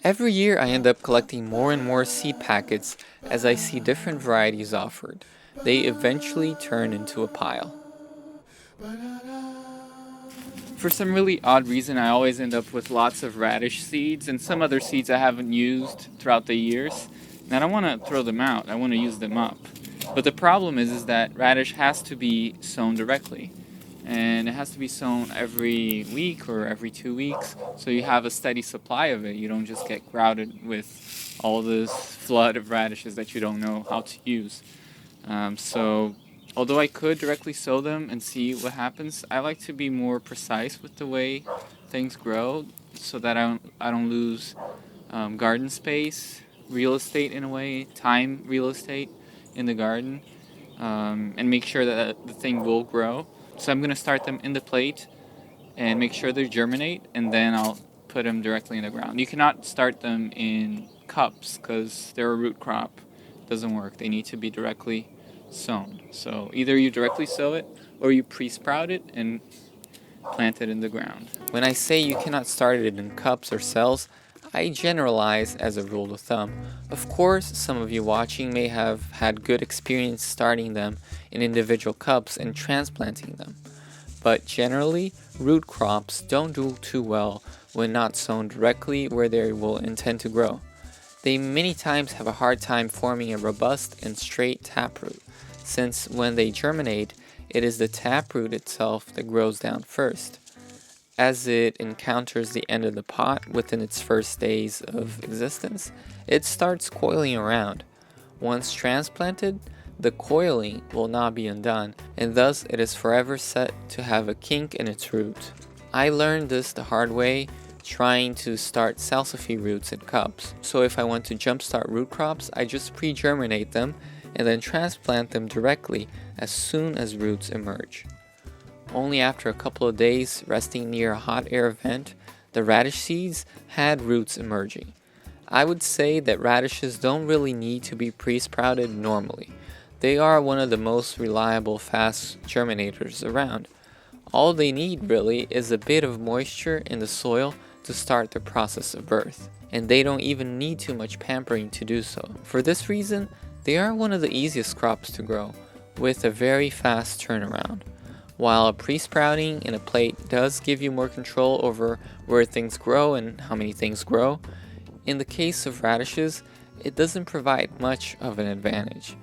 Every year I end up collecting more and more seed packets as I see different varieties offered. They eventually turn into a pile. For some really odd reason, I always end up with lots of radish seeds and some other seeds I haven't used throughout the years. And I don't want to throw them out, I want to use them up. But the problem is that radish has to be sown directly. And it has to be sown every week or every 2 weeks, so you have a steady supply of it. You don't just get crowded with all this flood of radishes that you don't know how to use. So although I could directly sow them and see what happens, I like to be more precise with the way things grow so that I don't lose garden space, real estate in a way, time real estate in the garden, and make sure that the thing will grow. So I'm going to start them in the plate and make sure they germinate, and then I'll put them directly in the ground. You cannot start them in cups because they're a root crop. It doesn't work. They need to be directly sown. So either you directly sow it or you pre-sprout it and plant it in the ground. When I say you cannot start it in cups or cells, I generalize as a rule of thumb. Of course, some of you watching may have had good experience starting them in individual cups and transplanting them. But generally, root crops don't do too well when not sown directly where they will intend to grow. They many times have a hard time forming a robust and straight taproot, since when they germinate, it is the taproot itself that grows down first. As it encounters the end of the pot within its first days of existence, it starts coiling around. Once transplanted, the coiling will not be undone, and thus it is forever set to have a kink in its root. I learned this the hard way trying to start salsify roots in cups. So if I want to jumpstart root crops, I just pre-germinate them and then transplant them directly as soon as roots emerge. Only after a couple of days resting near a hot air vent, the radish seeds had roots emerging. I would say that radishes don't really need to be pre-sprouted normally. They are one of the most reliable fast germinators around. All they need really is a bit of moisture in the soil to start the process of birth, and they don't even need too much pampering to do so. For this reason, they are one of the easiest crops to grow, with a very fast turnaround. While pre-sprouting in a plate does give you more control over where things grow and how many things grow, in the case of radishes, it doesn't provide much of an advantage.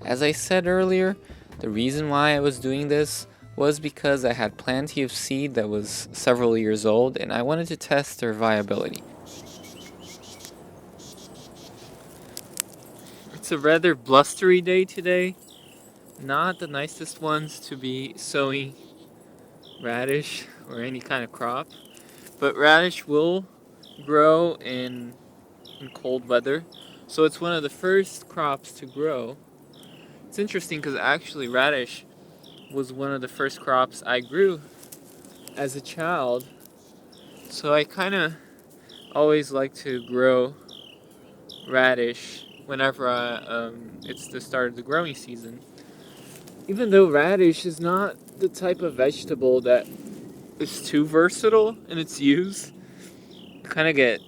As I said earlier, the reason why I was doing this was because I had plenty of seed that was several years old and I wanted to test their viability. It's a rather blustery day today. Not the nicest ones to be sowing radish or any kind of crop, but radish will grow in cold weather, so it's one of the first crops to grow. It's interesting because actually radish was one of the first crops I grew as a child, so I kind of always like to grow radish whenever it's the start of the growing season. Even though radish is not the type of vegetable that is too versatile in its use, I kind of get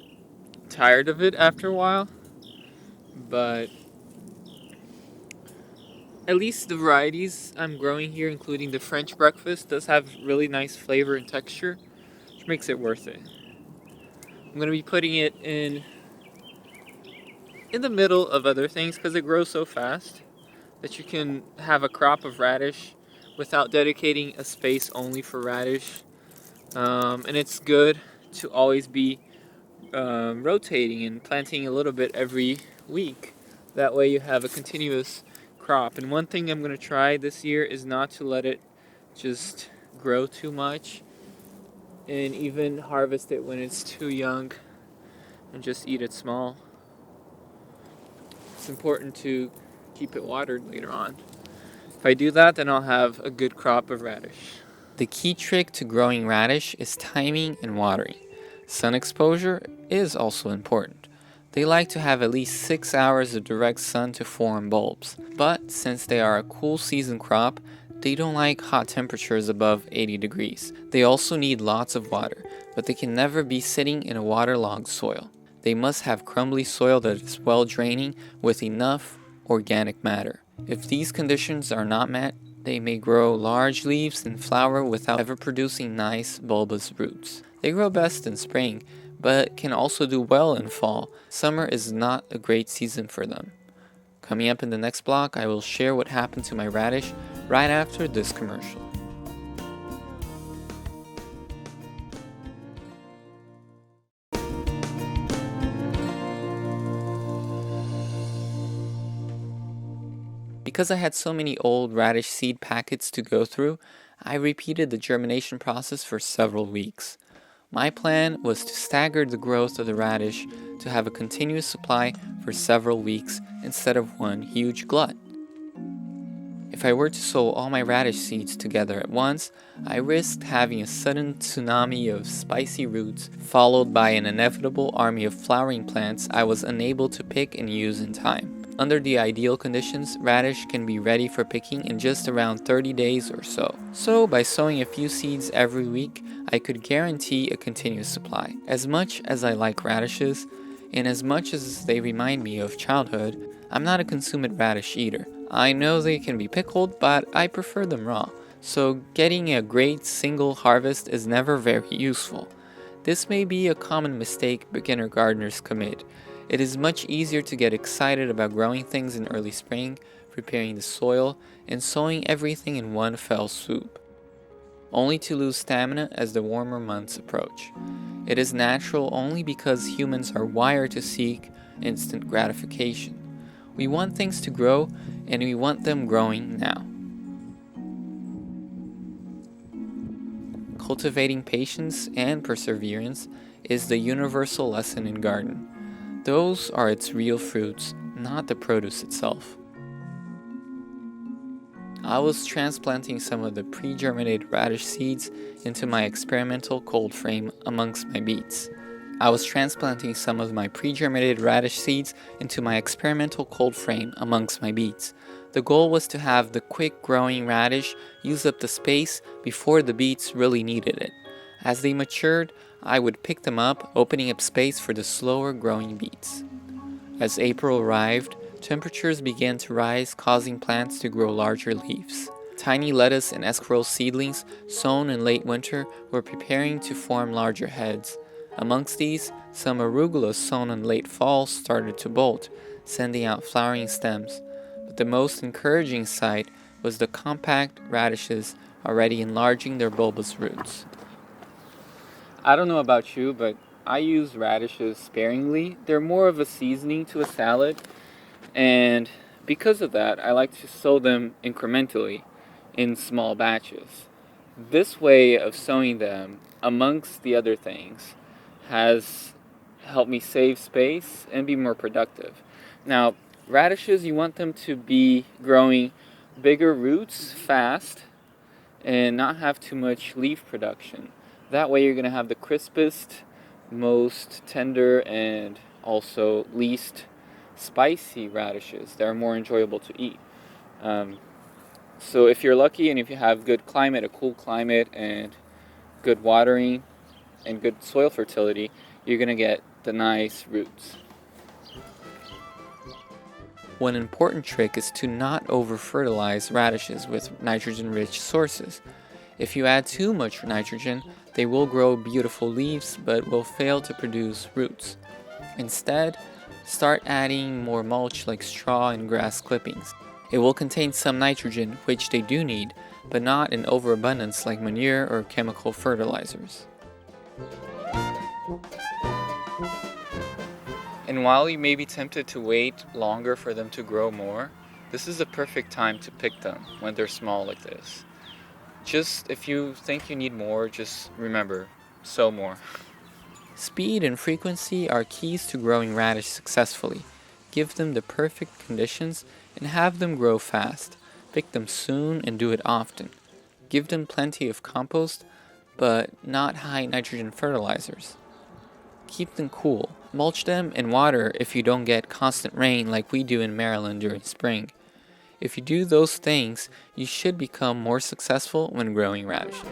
tired of it after a while. But at least the varieties I'm growing here, including the French breakfast, does have really nice flavor and texture, which makes it worth it. I'm going to be putting it in the middle of other things because it grows so fast that you can have a crop of radish without dedicating a space only for radish. And it's good to always be rotating and planting a little bit every week. That way you have a continuous crop. And one thing I'm going to try this year is not to let it just grow too much and even harvest it when it's too young and just eat it small. It's important to keep it watered later on. If I do that, then I'll have a good crop of radish. The key trick to growing radish is timing and watering. Sun exposure is also important. They like to have at least 6 hours of direct sun to form bulbs, but since they are a cool season crop, they don't like hot temperatures above 80 degrees. They also need lots of water, but they can never be sitting in a waterlogged soil. They must have crumbly soil that is well draining with enough organic matter. If these conditions are not met, they may grow large leaves and flower without ever producing nice bulbous roots. They grow best in spring, but can also do well in fall. Summer is not a great season for them. Coming up in the next block, I will share what happened to my radish right after this commercial. Because I had so many old radish seed packets to go through, I repeated the germination process for several weeks. My plan was to stagger the growth of the radish to have a continuous supply for several weeks instead of one huge glut. If I were to sow all my radish seeds together at once, I risked having a sudden tsunami of spicy roots followed by an inevitable army of flowering plants I was unable to pick and use in time. Under the ideal conditions, radish can be ready for picking in just around 30 days or so. So, by sowing a few seeds every week, I could guarantee a continuous supply. As much as I like radishes, and as much as they remind me of childhood, I'm not a consummate radish eater. I know they can be pickled, but I prefer them raw, so getting a great single harvest is never very useful. This may be a common mistake beginner gardeners commit. It is much easier to get excited about growing things in early spring, preparing the soil, and sowing everything in one fell swoop, only to lose stamina as the warmer months approach. It is natural only because humans are wired to seek instant gratification. We want things to grow, and we want them growing now. Cultivating patience and perseverance is the universal lesson in garden. Those are its real fruits, not the produce itself. I was transplanting some of the pre-germinated radish seeds into my experimental cold frame amongst my beets. The goal was to have the quick-growing radish use up the space before the beets really needed it. As they matured, I would pick them up, opening up space for the slower-growing beets. As April arrived, temperatures began to rise, causing plants to grow larger leaves. Tiny lettuce and escarole seedlings sown in late winter were preparing to form larger heads. Amongst these, some arugula sown in late fall started to bolt, sending out flowering stems. But the most encouraging sight was the compact radishes already enlarging their bulbous roots. I don't know about you, but I use radishes sparingly. They're more of a seasoning to a salad, and because of that, I like to sow them incrementally in small batches. This way of sowing them, amongst the other things, has helped me save space and be more productive. Now, radishes, you want them to be growing bigger roots fast and not have too much leaf production. That way you're going to have the crispest, most tender, and also least spicy radishes that are more enjoyable to eat. So if you're lucky and if you have good climate, a cool climate, and good watering and good soil fertility, you're going to get the nice roots. One important trick is to not over-fertilize radishes with nitrogen-rich sources. If you add too much nitrogen, they will grow beautiful leaves but will fail to produce roots. Instead, start adding more mulch like straw and grass clippings. It will contain some nitrogen, which they do need, but not in overabundance like manure or chemical fertilizers. And while you may be tempted to wait longer for them to grow more, this is the perfect time to pick them when they're small like this. Just if you think you need more, just remember, sow more. Speed and frequency are keys to growing radish successfully. Give them the perfect conditions and have them grow fast. Pick them soon and do it often. Give them plenty of compost, but not high nitrogen fertilizers. Keep them cool. Mulch them and water if you don't get constant rain like we do in Maryland during spring. If you do those things, you should become more successful when growing radishes.